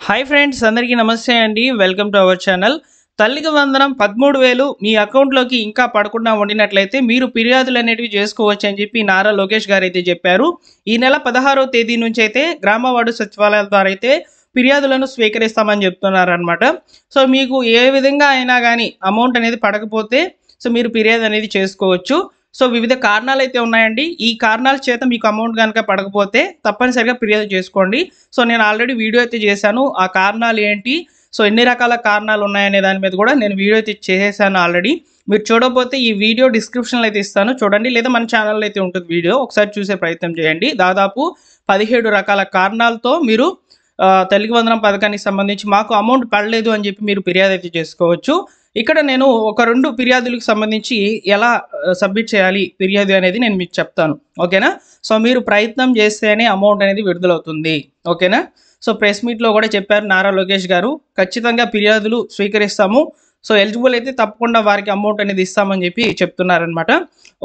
Hi friends, అందరికీ నమస్తే అండి. Welcome to our channel. తల్లికి వందనం 13,000 మీ అకౌంట్లోకి ఇంకా పడకుండా ఉండినట్లయితే మీరు ఫిర్యాదులు అనేటివి చేసుకోవచ్చు అని చెప్పి నారా లోకేష్ గారు అయితే చెప్పారు. ఈ నెల 16వ తేదీ నుంచి అయితే గ్రామ వార్డు సచివాలయాల ద్వారా అయితే ఫిర్యాదులను స్వీకరిస్తామని చెప్తున్నారనమాట. సో మీకు ఏ విధంగా అయినా కానీ అమౌంట్ అనేది పడకపోతే మీరు ఫిర్యాదు అనేది చేసుకోవచ్చు. సో వివిధ కారణాలు అయితే ఉన్నాయండి. ఈ కారణాల చేత మీకు అమౌంట్ కనుక పడకపోతే తప్పనిసరిగా ఫిర్యాదు చేసుకోండి. సో నేను ఆల్రెడీ వీడియో అయితే చేశాను. ఆ కారణాలు ఏంటి, సో ఎన్ని రకాల కారణాలు ఉన్నాయనే దాని మీద కూడా నేను వీడియో అయితే చేసేసాను ఆల్రెడీ. మీరు చూడకపోతే ఈ వీడియో డిస్క్రిప్షన్లో అయితే ఇస్తాను, చూడండి. లేదా మన ఛానల్లో అయితే ఉంటుంది వీడియో, ఒకసారి చూసే ప్రయత్నం చేయండి. దాదాపు 17 రకాల కారణాలతో మీరు తల్లికి వందనం పథకానికి సంబంధించి మాకు అమౌంట్ పడలేదు అని చెప్పి మీరు ఫిర్యాదు అయితే చేసుకోవచ్చు. ఇక్కడ నేను ఒక 2 ఫిర్యాదులకు సంబంధించి ఎలా సబ్మిట్ చేయాలి ఫిర్యాదు అనేది నేను మీకు చెప్తాను, ఓకేనా. సో మీరు ప్రయత్నం చేస్తేనే అమౌంట్ అనేది విడుదలవుతుంది, ఓకేనా. సో ప్రెస్ మీట్లో కూడా చెప్పారు నారా లోకేష్ గారు, ఖచ్చితంగా ఫిర్యాదులు స్వీకరిస్తాము. సో ఎలిజిబుల్ అయితే తప్పకుండా వారికి అమౌంట్ అనేది ఇస్తామని చెప్పి చెప్తున్నారనమాట.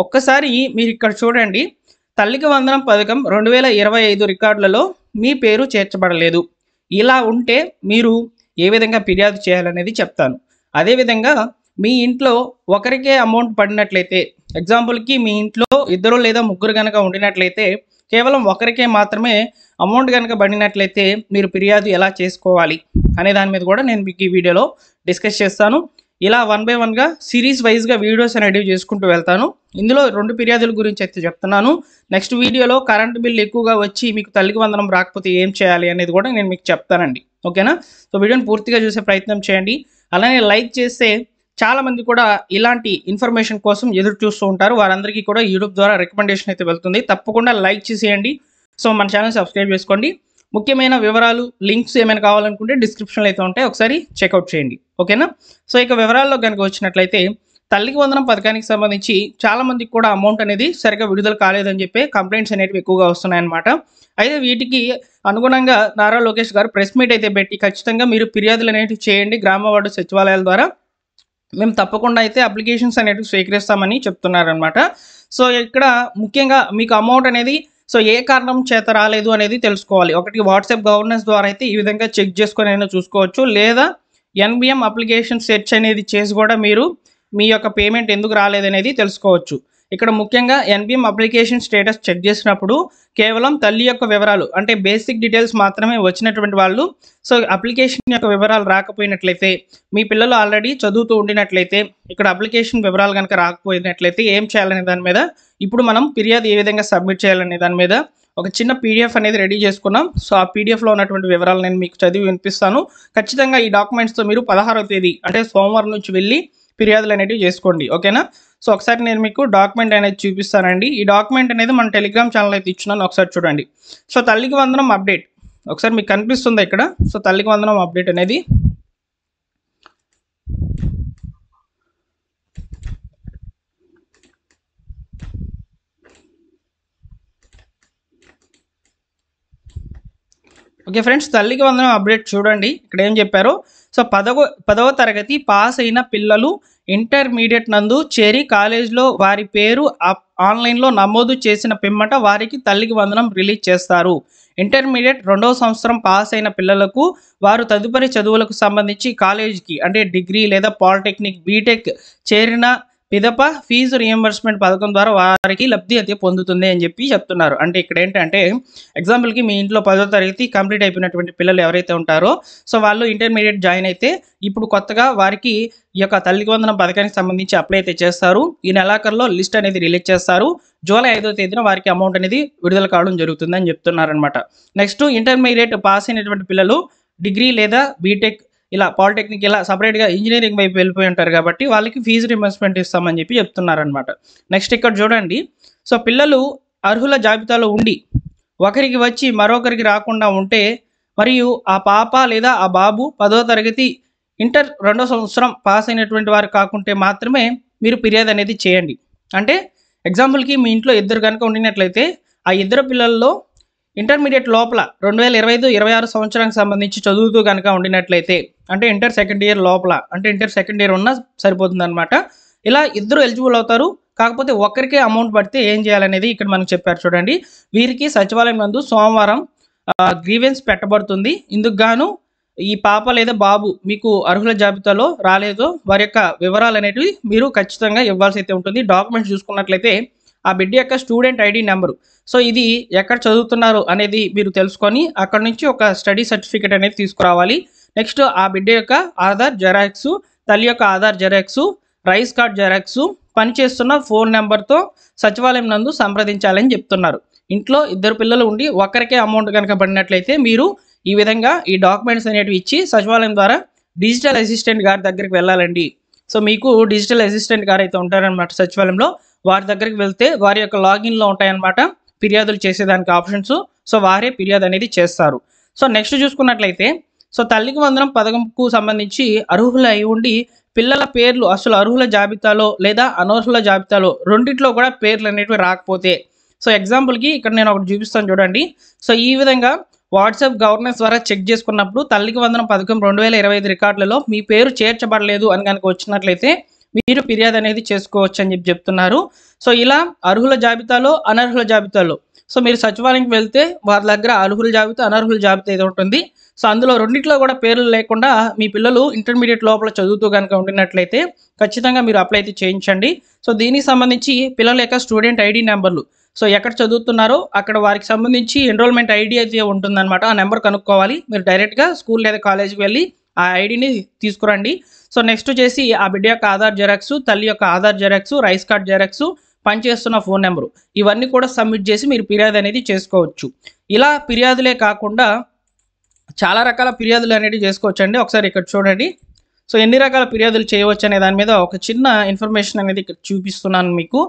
ఒక్కసారి మీరు ఇక్కడ చూడండి, తల్లికి వందనం పథకం 2025 రికార్డులలో మీ పేరు చేర్చబడలేదు. ఇలా ఉంటే మీరు ఏ విధంగా ఫిర్యాదు చేయాలనేది చెప్తాను. అదేవిధంగా మీ ఇంట్లో ఒకరికే అమౌంట్ పడినట్లయితే, ఎగ్జాంపుల్కి మీ ఇంట్లో 2 లేదా 3 కనుక ఉండినట్లయితే కేవలం ఒకరికే మాత్రమే అమౌంట్ కనుక పడినట్లయితే మీరు ఫిర్యాదు ఎలా చేసుకోవాలి అనే దాని మీద కూడా నేను మీకు ఈ వీడియోలో డిస్కస్ చేస్తాను. ఇలా 1 బై 1గా సిరీస్ వైజ్గా వీడియోస్ అనేవి చేసుకుంటూ వెళ్తాను. ఇందులో 2 ఫిర్యాదుల గురించి అయితే చెప్తున్నాను. నెక్స్ట్ వీడియోలో కరెంట్ బిల్ ఎక్కువగా వచ్చి మీకు తల్లికి వందనం రాకపోతే ఏం చేయాలి అనేది కూడా నేను మీకు చెప్తానండి, ఓకేనా. సో వీడియోని పూర్తిగా చూసే ప్రయత్నం చేయండి. అలానే లైక్ చేస్తే చాలామంది కూడా ఇలాంటి ఇన్ఫర్మేషన్ కోసం ఎదురు చూస్తూ ఉంటారు. వారందరికీ కూడా యూట్యూబ్ ద్వారా రికమెండేషన్ అయితే వెళ్తుంది. తప్పకుండా లైక్ చేసేయండి. సో మన ఛానల్ సబ్స్క్రైబ్ చేసుకోండి. ముఖ్యమైన వివరాలు, లింక్స్ ఏమైనా కావాలనుకుంటే డిస్క్రిప్షన్లో అయితే ఉంటాయి, ఒకసారి చెక్అవుట్ చేయండి, ఓకేనా. సో ఇక వివరాల్లో కనుక వచ్చినట్లయితే తల్లికి వందనం పథకానికి సంబంధించి చాలామందికి కూడా అమౌంట్ అనేది సరిగా విడుదల కాలేదని చెప్పి కంప్లైంట్స్ అనేవి ఎక్కువగా వస్తున్నాయన్నమాట. అయితే వీటికి అనుగుణంగా నారా లోకేష్ గారు ప్రెస్ మీట్ అయితే పెట్టి ఖచ్చితంగా మీరు ఫిర్యాదులు అనేవి చేయండి గ్రామ వార్డు సచివాలయాల ద్వారా, మేము తప్పకుండా అయితే అప్లికేషన్స్ అనేవి స్వీకరిస్తామని చెప్తున్నారనమాట. సో ఇక్కడ ముఖ్యంగా మీకు అమౌంట్ అనేది సో ఏ కారణం చేత రాలేదు అనేది తెలుసుకోవాలి. ఒకటి వాట్సాప్ గవర్నెన్స్ ద్వారా అయితే ఈ విధంగా చెక్ చేసుకొని అయినా చూసుకోవచ్చు, లేదా ఎన్బిఎం అప్లికేషన్ సెర్చ్ అనేది చేసి కూడా మీరు మీ యొక్క పేమెంట్ ఎందుకు రాలేదనేది తెలుసుకోవచ్చు. ఇక్కడ ముఖ్యంగా ఎన్బిఎం అప్లికేషన్ స్టేటస్ చెక్ చేసినప్పుడు కేవలం తల్లి యొక్క వివరాలు అంటే బేసిక్ డీటెయిల్స్ మాత్రమే వచ్చినటువంటి వాళ్ళు, సో అప్లికేషన్ యొక్క వివరాలు రాకపోయినట్లయితే, మీ పిల్లలు ఆల్రెడీ చదువుతూ ఉండినట్లయితే, ఇక్కడ అప్లికేషన్ వివరాలు కనుక రాకపోయినట్లయితే ఏం చేయాలనే దాని మీద ఇప్పుడు మనం ఫిర్యాదు ఏ విధంగా సబ్మిట్ చేయాలనే దాని మీద ఒక చిన్న పీడిఎఫ్ అనేది రెడీ చేసుకున్నాం. సో ఆ పీడిఎఫ్లో ఉన్నటువంటి వివరాలు నేను మీకు చదివి వినిపిస్తాను. ఖచ్చితంగా ఈ డాక్యుమెంట్స్తో మీరు 16వ తేదీ అంటే సోమవారం నుంచి వెళ్ళి ఫిర్యాదులు అనేవి చేసుకోండి, ఓకేనా. సో ఒకసారి నేను మీకు డాక్యుమెంట్ అనేది చూపిస్తానండి. ఈ డాక్యుమెంట్ అనేది మన టెలిగ్రామ్ ఛానల్ అయితే ఇచ్చినాను, ఒకసారి చూడండి. సో తల్లికి వందనం అప్డేట్ ఒకసారి మీకు కనిపిస్తుంది ఇక్కడ. సో తల్లికి వందనం అప్డేట్ అనేది ఓకే ఫ్రెండ్స్, తల్లికి వందనం అప్డేట్ చూడండి. ఇక్కడ ఏం చెప్పారో, సో 10వ తరగతి పాస్ అయిన పిల్లలు ఇంటర్మీడియట్ నందు చేరి కాలేజ్లో వారి పేరు ఆన్లైన్లో నమోదు చేసిన పిమ్మట వారికి తల్లికి వందనం రిలీజ్ చేస్తారు. ఇంటర్మీడియట్ 2వ సంవత్సరం పాస్ అయిన పిల్లలకు వారు తదుపరి చదువులకు సంబంధించి కాలేజీకి అంటే డిగ్రీ లేదా పాలిటెక్నిక్, బీటెక్ చేరిన పిదప ఫీజు రియంబర్స్మెంట్ పథకం ద్వారా వారికి లబ్ధి అయితే పొందుతుంది అని చెప్పి చెప్తున్నారు. అంటే ఇక్కడ ఏంటంటే ఎగ్జాంపుల్కి మీ ఇంట్లో 10వ తరగతి కంప్లీట్ అయిపోయినటువంటి పిల్లలు ఎవరైతే ఉంటారో సో వాళ్ళు ఇంటర్మీడియట్ జాయిన్ అయితే ఇప్పుడు కొత్తగా వారికి ఈ యొక్క తల్లికి వందనం పథకానికి సంబంధించి అప్లై అయితే చేస్తారు. ఈ నెలాఖరులో లిస్ట్ అనేది రిలీజ్ చేస్తారు. జూలై 5వ తేదీన వారికి అమౌంట్ అనేది విడుదల కావడం జరుగుతుందని చెప్తున్నారనమాట. నెక్స్ట్ ఇంటర్మీడియట్ పాస్ అయినటువంటి పిల్లలు డిగ్రీ లేదా బీటెక్ ఇలా పాలిటెక్నిక్ ఇలా సపరేట్గా ఇంజనీరింగ్ వైపు వెళ్ళిపోయి ఉంటారు కాబట్టి వాళ్ళకి ఫీజు రింబర్స్మెంట్ ఇస్తామని చెప్పి చెప్తున్నారనమాట. నెక్స్ట్ ఇక్కడ చూడండి, సో పిల్లలు అర్హుల జాబితాలో ఉండి ఒకరికి వచ్చి మరొకరికి రాకుండా ఉంటే మరియు ఆ పాప లేదా ఆ బాబు 10వ తరగతి ఇంటర్ 2వ సంవత్సరం పాస్ అయినటువంటి వారు కాకుంటే మాత్రమే మీరు ఫిర్యాదు అనేది చేయండి. అంటే ఎగ్జాంపుల్కి మీ ఇంట్లో 2 కనుక ఉండినట్లయితే ఆ 2 పిల్లల్లో ఇంటర్మీడియట్ లోపల 2025-26 సంవత్సరానికి సంబంధించి చదువుతూ కనుక ఉండినట్లయితే, అంటే ఇంటర్ సెకండ్ ఇయర్ లోపల అంటే ఇంటర్ సెకండ్ ఇయర్ ఉన్నా సరిపోతుంది అనమాట. ఇలా 2 ఎలిజిబుల్ అవుతారు. కాకపోతే ఒక్కరికే అమౌంట్ పడితే ఏం చేయాలనేది ఇక్కడ మనకు చెప్పారు చూడండి. వీరికి సచివాలయం నందు సోమవారం గ్రీవెన్స్ పెట్టబడుతుంది. ఇందుకు గాను ఈ పాప లేదా బాబు మీకు అర్హుల జాబితాలో రాలేదో వారి యొక్క వివరాలు అనేటివి మీరు ఖచ్చితంగా ఇవ్వాల్సి అయితే ఉంటుంది. డాక్యుమెంట్స్ చూసుకున్నట్లయితే ఆ బిడ్డ యొక్క స్టూడెంట్ ఐడి నెంబరు, సో ఇది ఎక్కడ చదువుతున్నారు అనేది మీరు తెలుసుకొని అక్కడ నుంచి ఒక స్టడీ సర్టిఫికేట్ అనేది తీసుకురావాలి. నెక్స్ట్ ఆ బిడ్డ యొక్క ఆధార్ జెరాక్స్, తల్లి యొక్క Aadhaar xerox, rice card xerox, పనిచేస్తున్న ఫోన్ నెంబర్తో సచివాలయం నందు సంప్రదించాలని చెప్తున్నారు. ఇంట్లో ఇద్దరు పిల్లలు ఉండి ఒక్కరికే అమౌంట్ కనుక పడినట్లయితే మీరు ఈ విధంగా ఈ డాక్యుమెంట్స్ అనేటివి ఇచ్చి సచివాలయం ద్వారా డిజిటల్ అసిస్టెంట్ గారి దగ్గరికి వెళ్ళాలండి. సో మీకు డిజిటల్ అసిస్టెంట్ గారు అయితే ఉంటారనమాట సచివాలయంలో, వారి దగ్గరికి వెళ్తే వారి యొక్క లాగిన్లో ఉంటాయన్నమాట ఫిర్యాదులు చేసేదానికి ఆప్షన్స్. సో వారే ఫిర్యాదు అనేది చేస్తారు. సో నెక్స్ట్ చూసుకున్నట్లయితే సో తల్లికి వందనం పథకంకు సంబంధించి అర్హులు అయి ఉండి పిల్లల పేర్లు అసలు అర్హుల జాబితాలో లేదా అనర్హుల జాబితాలో రెండిట్లో కూడా పేర్లు అనేటివి రాకపోతే, సో ఎగ్జాంపుల్కి ఇక్కడ నేను ఒకటి చూపిస్తాను చూడండి. సో ఈ విధంగా వాట్సాప్ గవర్నెన్స్ ద్వారా చెక్ చేసుకున్నప్పుడు తల్లికి వందనం పథకం 2025 రికార్డులలో మీ పేరు చేర్చబడలేదు అని కనుక వచ్చినట్లయితే మీరు ఫిర్యాదు అనేది చేసుకోవచ్చు అని చెప్తున్నారు. సో ఇలా అర్హుల జాబితాలో అనర్హుల జాబితాలో సో మీరు సచివాలయంకి వెళ్తే వారి దగ్గర అర్హుల జాబితా అనర్హుల జాబితా ఏదో ఉంటుంది. సో అందులో రెండిట్లో కూడా పేర్లు లేకుండా మీ పిల్లలు ఇంటర్మీడియట్ లోపల చదువుతూ కనుక ఉండినట్లయితే ఖచ్చితంగా మీరు అప్లై అయితే చేయించండి. సో దీనికి సంబంధించి పిల్లల యొక్క స్టూడెంట్ ఐడి నెంబర్లు, సో ఎక్కడ చదువుతున్నారో అక్కడ వారికి సంబంధించి ఎన్రోల్మెంట్ ఐడి అయితే ఉంటుందన్నమాట. ఆ నెంబర్ కనుక్కోవాలి. మీరు డైరెక్ట్గా స్కూల్ లేదా కాలేజీకి వెళ్ళి ఆ ఐడిని తీసుకురండి. సో నెక్స్ట్ వచ్చేసి ఆ బిడ్డ యొక్క ఆధార్ జెరాక్స్, తల్లి యొక్క Aadhaar xerox, rice card xerox, పనిచేస్తున్న ఫోన్ నెంబరు ఇవన్నీ కూడా సబ్మిట్ చేసి మీరు ఫిర్యాదు అనేది చేసుకోవచ్చు. ఇలా ఫిర్యాదులే కాకుండా చాలా రకాల ఫిర్యాదులు అనేవి చేసుకోవచ్చు అండి. ఒకసారి ఇక్కడ చూడండి. సో ఎన్ని రకాల ఫిర్యాదులు చేయవచ్చు అనే దాని మీద ఒక చిన్న ఇన్ఫర్మేషన్ అనేది ఇక్కడ చూపిస్తున్నాను మీకు.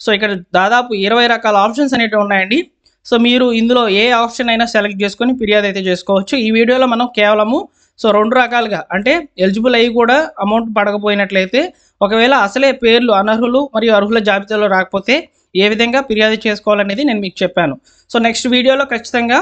సో ఇక్కడ దాదాపు 20 రకాల ఆప్షన్స్ అనేవి ఉన్నాయండి. సో మీరు ఇందులో ఏ ఆప్షన్ అయినా సెలెక్ట్ చేసుకొని ఫిర్యాదు అయితే చేసుకోవచ్చు. ఈ వీడియోలో మనం కేవలము సో 2 రకాలుగా అంటే ఎలిజిబుల్ అయ్యి కూడా అమౌంట్ పడకపోయినట్లయితే, ఒకవేళ అసలే పేర్లు అనర్హులు మరియు అర్హుల జాబితాలో రాకపోతే ఏ విధంగా ఫిర్యాదు చేసుకోవాలనేది నేను మీకు చెప్పాను. సో నెక్స్ట్ వీడియోలో ఖచ్చితంగా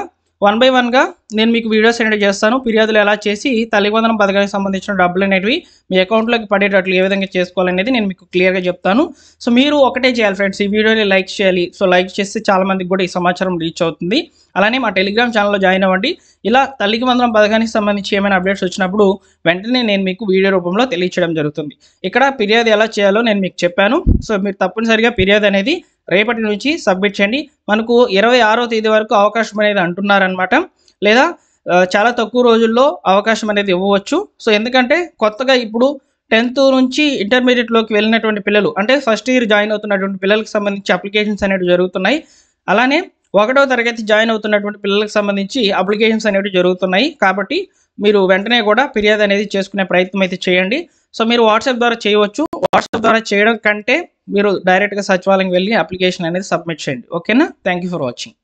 1 by 1గా నేను మీకు వీడియోస్ అనేవి చేస్తాను. ఫిర్యాదులు ఎలా చేసి తల్లికి వందనం పథకానికి సంబంధించిన డబ్బులు అనేవి మీ అకౌంట్లోకి పడేటట్లు ఏ విధంగా చేసుకోవాలనేది నేను మీకు క్లియర్గా చెప్తాను. సో మీరు ఒకటే చేయాలి ఫ్రెండ్స్, ఈ వీడియోని లైక్ చేయాలి. సో లైక్ చేస్తే చాలామందికి కూడా ఈ సమాచారం రీచ్ అవుతుంది. అలానే మా టెలిగ్రామ్ ఛానల్లో జాయిన్ అవ్వండి. ఇలా తల్లికి వందనం పథకానికి సంబంధించి ఏమైనా అప్డేట్స్ వచ్చినప్పుడు వెంటనే నేను మీకు వీడియో రూపంలో తెలియచేయడం జరుగుతుంది. ఇక్కడ ఫిర్యాదు ఎలా చేయాలో నేను మీకు చెప్పాను. సో మీరు తప్పనిసరిగా ఫిర్యాదు అనేది రేపటి నుంచి సబ్మిట్ చేయండి. మనకు 26వ తేదీ వరకు అవకాశం అనేది అంటున్నారనమాట. లేదా చాలా తక్కువ రోజుల్లో అవకాశం అనేది ఇవ్వవచ్చు. సో ఎందుకంటే కొత్తగా ఇప్పుడు 10th నుంచి ఇంటర్మీడియట్లోకి వెళ్ళినటువంటి పిల్లలు అంటే ఫస్ట్ ఇయర్ జాయిన్ అవుతున్నటువంటి పిల్లలకు సంబంధించి అప్లికేషన్స్ అనేవి జరుగుతున్నాయి. అలానే 1వ తరగతి జాయిన్ అవుతున్నటువంటి పిల్లలకు సంబంధించి అప్లికేషన్స్ అనేవి జరుగుతున్నాయి. కాబట్టి మీరు వెంటనే కూడా ఫిర్యాదు అనేది చేసుకునే ప్రయత్నం అయితే చేయండి. సో మీరు వాట్సాప్ ద్వారా చేయవచ్చు. వాట్సాప్ ద్వారా చేయడం కంటే మీరు డైరెక్ట్గా సచివాలయం వెళ్ళి అప్లికేషన్ అనేది సబ్మిట్ చేయండి. ఓకేనా? Thank you for watching.